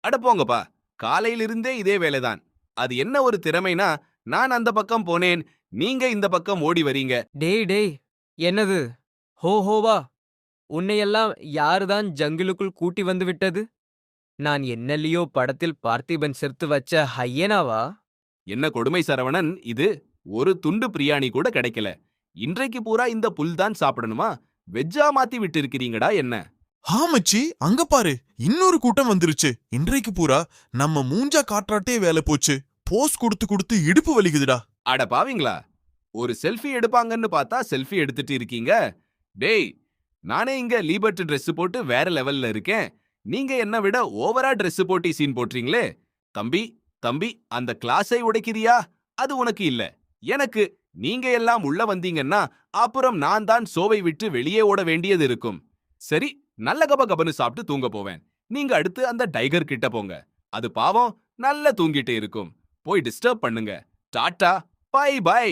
அட போங்கப்பா, காலையிலிருந்தே இதே வேலைதான். அது என்ன ஒரு திறமைனா, நான் அந்த பக்கம் போனேன், நீங்க இந்த பக்கம் ஓடி வரீங்க. டேய் டேய், என்னது? ஹோ ஹோவா? உன்னையெல்லாம் யாருதான் ஜங்கிலுக்குள் கூட்டி வந்து விட்டது? நான் என்னலியோ படத்தில் பார்த்திபன் செத்து வச்ச ஹையனாவா? என்ன கொடுமை சரவணன் இது? ஒரு துண்டு பிரியாணி கூட கிடைக்கல. இன்றைக்கு பூரா இந்த புல் தான் சாப்பிடணுமா? வெஜ்ஜா மாத்தி விட்டு இருக்கிறீங்கடா என்ன? மச்சி, அங்க பாரு, இன்னொரு கூட்டம் வந்துருச்சு. இன்றைக்கு பூரா நம்ம மூஞ்சா காற்றாட்டே வேலை போச்சு. போஸ் கொடுத்து கொடுத்து இடுப்பு வலிக்குதுடா. அட பாவிங்களா, ஒரு செல்ஃபி எடுப்பாங்கன்னு பார்த்தா செல்ஃபி எடுத்துட்டு இருக்கீங்க. டேய், நானே இங்க லீபர்ட் Dress போட்டு வேற லெவல்ல இருக்கேன். நீங்க என்ன விட ஓவரா Dress போட்டு சீன் போட்றீங்களே. தம்பி தம்பி, அந்த கிளாஸை உடைக்கிறியா? அது உனக்கு இல்ல, எனக்கு. நீங்க எல்லாம் உள்ள வந்தீங்கன்னா அப்புறம் நான் தான் ஷோவை விட்டு வெளியே ஓட வேண்டியது இருக்கும். சரி, நல்ல கபன்னு சாப்பிட்டு தூங்க போவேன். நீங்க அடுத்து அந்த டைகர் கிட்ட போங்க. அது பாவம், நல்லா தூங்கிட்டு இருக்கும். போய் டிஸ்டர்ப் பண்ணுங்க. Tata, bye by.